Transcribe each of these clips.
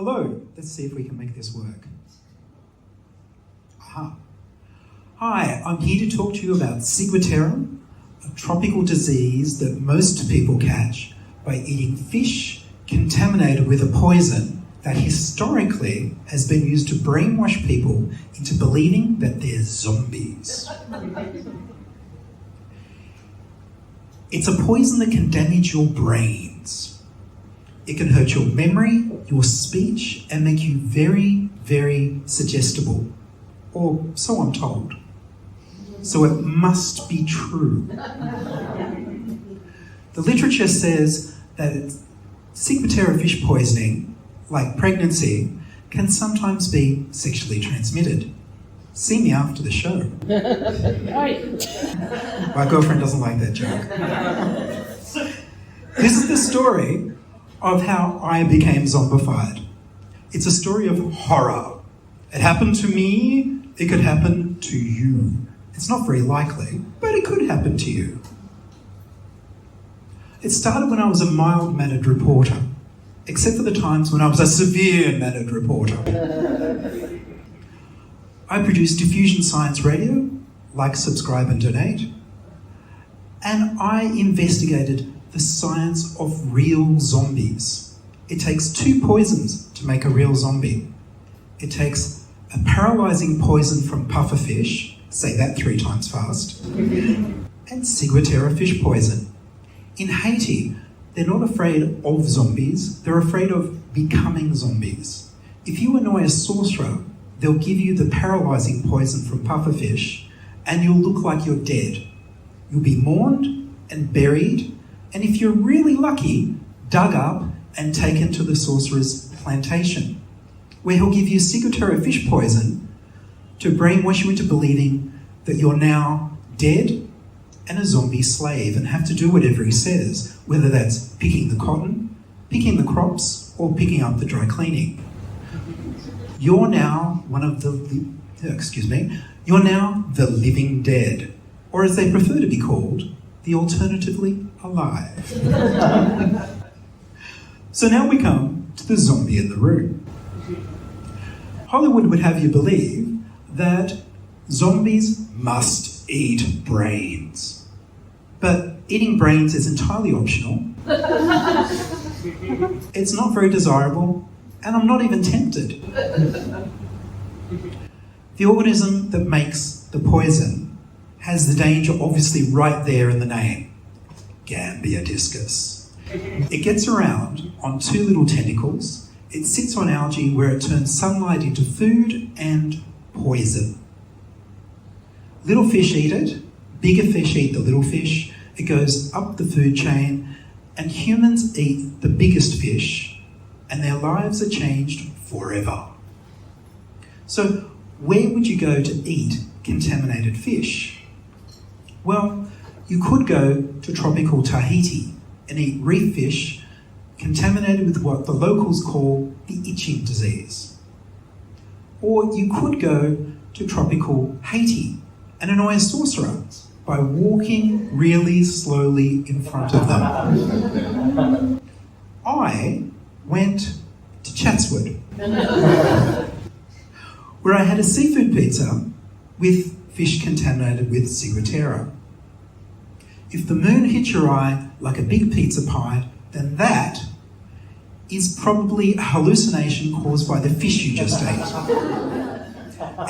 Hello, let's see if we can make this work. Aha. Hi, I'm here to talk to you about Ciguatera, a tropical disease that most people catch by eating fish contaminated with a poison that historically has been used to brainwash people into believing that they're zombies. It's a poison that can damage your brains. It can hurt your memory, your speech, and make you very, very suggestible. Or so I'm told. So it must be true. The literature says that Ciguatera fish poisoning, like pregnancy, can sometimes be sexually transmitted. See me after the show. My girlfriend doesn't like that joke. This is the story of how I became zombified. It's a story of horror. It happened to me, it could happen to you. It's not very likely, but it could happen to you. It started when I was a mild-mannered reporter, except for the times when I was a severe-mannered reporter. I produced Diffusion Science Radio, like, subscribe and donate, and I investigated the science of real zombies. It takes two poisons to make a real zombie. It takes a paralysing poison from pufferfish, say that 3 times fast, and Ciguatera fish poison. In Haiti, they're not afraid of zombies, they're afraid of becoming zombies. If you annoy a sorcerer, they'll give you the paralysing poison from pufferfish and you'll look like you're dead. You'll be mourned and buried, and if you're really lucky, dug up and taken to the sorcerer's plantation, where he'll give you Ciguatera fish poison to brainwash you into believing that you're now dead and a zombie slave and have to do whatever he says, whether that's picking the cotton, picking the crops, or picking up the dry cleaning. You're now you're now the living dead, or as they prefer to be called, the alternatively alive. So now we come to the zombie in the room. Hollywood would have you believe that zombies must eat brains. But eating brains is entirely optional. It's not very desirable, and I'm not even tempted. The organism that makes the poison has the danger obviously right there in the name, Gambia discus. It gets around on 2 little tentacles. It sits on algae where it turns sunlight into food and poison. Little fish eat it, bigger fish eat the little fish, it goes up the food chain, and humans eat the biggest fish, and their lives are changed forever. So, where would you go to eat contaminated fish? Well, you could go to tropical Tahiti and eat reef fish contaminated with what the locals call the itching disease. Or you could go to tropical Haiti and annoy a sorcerer by walking really slowly in front of them. I went to Chatswood, where I had a seafood pizza with fish contaminated with Ciguatera. If the moon hit your eye like a big pizza pie, then that is probably a hallucination caused by the fish you just ate.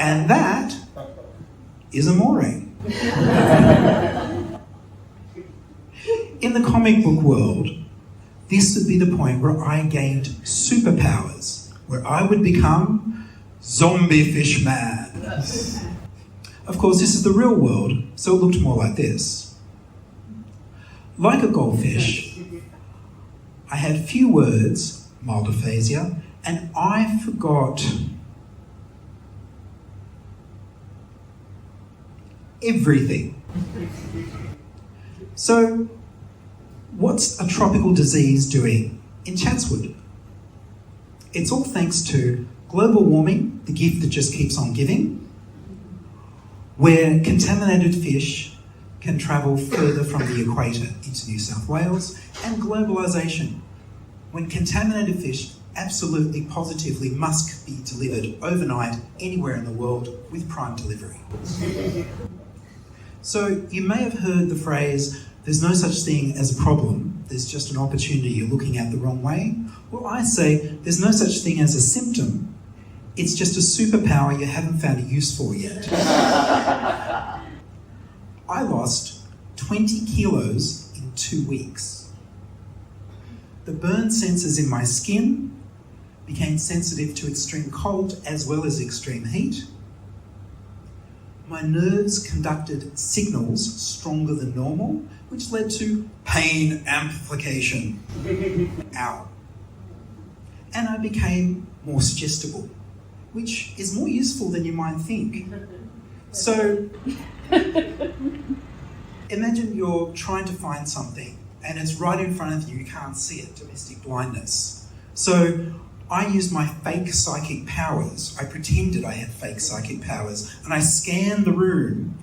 And that is amore. In the comic book world, this would be the point where I gained superpowers, where I would become Zombie Fish Man. Of course, this is the real world, so it looked more like this. Like a goldfish, I had few words, mild aphasia, and I forgot everything. So, what's a tropical disease doing in Chatswood? It's all thanks to global warming, the gift that just keeps on giving, where contaminated fish can travel further from the equator into New South Wales, and globalisation, when contaminated fish absolutely, positively must be delivered overnight anywhere in the world with prime delivery. So you may have heard the phrase, there's no such thing as a problem, there's just an opportunity you're looking at the wrong way. Well, I say there's no such thing as a symptom, it's just a superpower you haven't found a use for yet. I lost 20 kilos in 2 weeks. The burn sensors in my skin became sensitive to extreme cold as well as extreme heat. My nerves conducted signals stronger than normal, which led to pain amplification. Ow. And I became more suggestible, which is more useful than you might think. So, imagine you're trying to find something and it's right in front of you, you can't see it, domestic blindness. So, I used my fake psychic powers. I pretended I had fake psychic powers and I scanned the room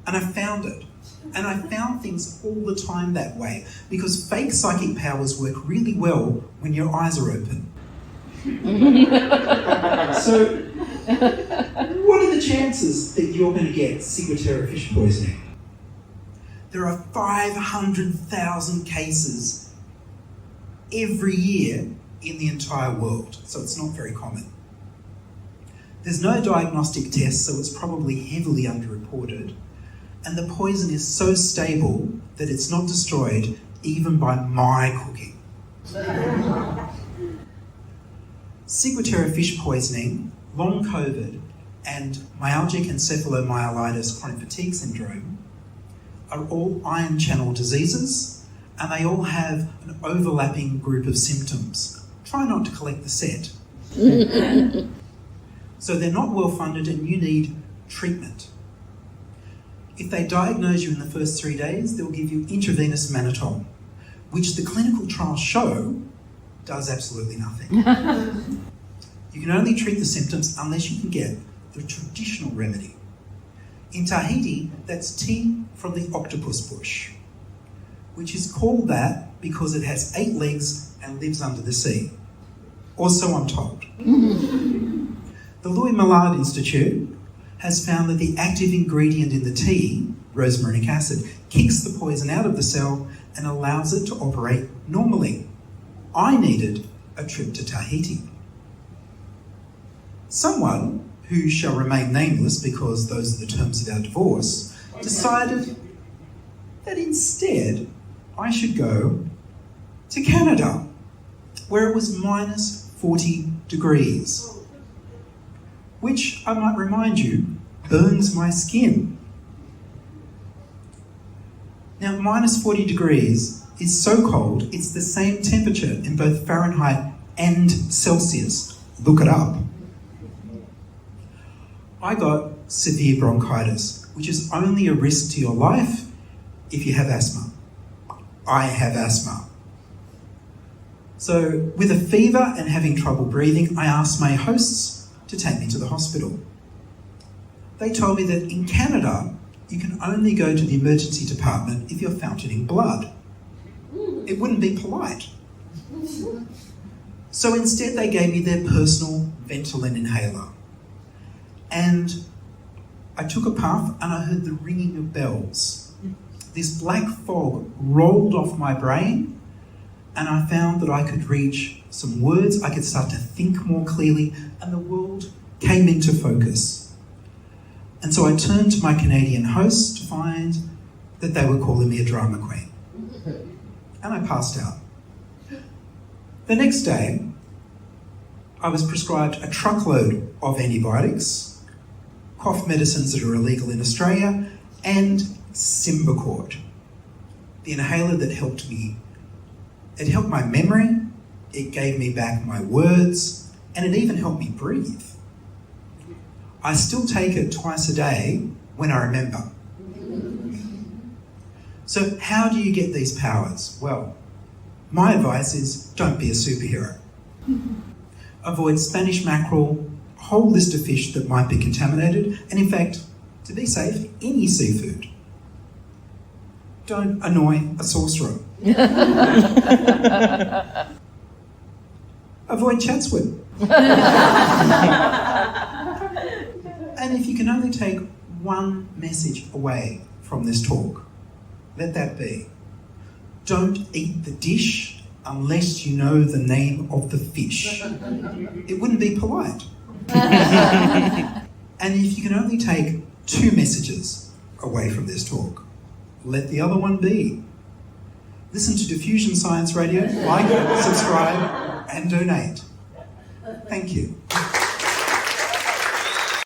and I found it. And I found things all the time that way because fake psychic powers work really well when your eyes are open. So, what are the chances that you're going to get Ciguatera fish poisoning? There are 500,000 cases every year in the entire world, so it's not very common. There's no diagnostic test, so it's probably heavily underreported, and the poison is so stable that it's not destroyed even by my cooking. Ciguatera fish poisoning, long COVID, and myalgic encephalomyelitis chronic fatigue syndrome are all ion channel diseases, and they all have an overlapping group of symptoms. Try not to collect the set. So they're not well funded and you need treatment. If they diagnose you in the first 3 days, they'll give you intravenous mannitol, which the clinical trials show does absolutely nothing. You can only treat the symptoms unless you can get the traditional remedy. In Tahiti, that's tea from the octopus bush, which is called that because it has 8 legs and lives under the sea. Or so I'm told. The Louis Millard Institute has found that the active ingredient in the tea, rosmarinic acid, kicks the poison out of the cell and allows it to operate normally. I needed a trip to Tahiti. Someone, who shall remain nameless because those are the terms of our divorce, decided that instead I should go to Canada, where it was minus 40 degrees, which, I might remind you, burns my skin. Now, minus 40 degrees is so cold, it's the same temperature in both Fahrenheit and Celsius. Look it up. I got severe bronchitis, which is only a risk to your life if you have asthma. I have asthma. So, with a fever and having trouble breathing, I asked my hosts to take me to the hospital. They told me that in Canada, you can only go to the emergency department if you're fountaining blood. It wouldn't be polite. So instead they gave me their personal Ventolin inhaler. And I took a puff and I heard the ringing of bells. This black fog rolled off my brain and I found that I could reach some words, I could start to think more clearly, and the world came into focus. And so I turned to my Canadian hosts to find that they were calling me a drama queen. And I passed out. The next day, I was prescribed a truckload of antibiotics, cough medicines that are illegal in Australia, and Symbicort, the inhaler that helped me. It helped my memory, it gave me back my words, and it even helped me breathe. I still take it twice a day when I remember. So how do you get these powers? Well, my advice is don't be a superhero. Avoid Spanish mackerel, a whole list of fish that might be contaminated, and in fact, to be safe, any seafood. Don't annoy a sorcerer. avoid Chatswood. And if you can only take one message away from this talk, let that be: don't eat the dish unless you know the name of the fish. It wouldn't be polite. And if you can only take two messages away from this talk, let the other one be: listen to Diffusion Science Radio, like, subscribe, and donate. Thank you.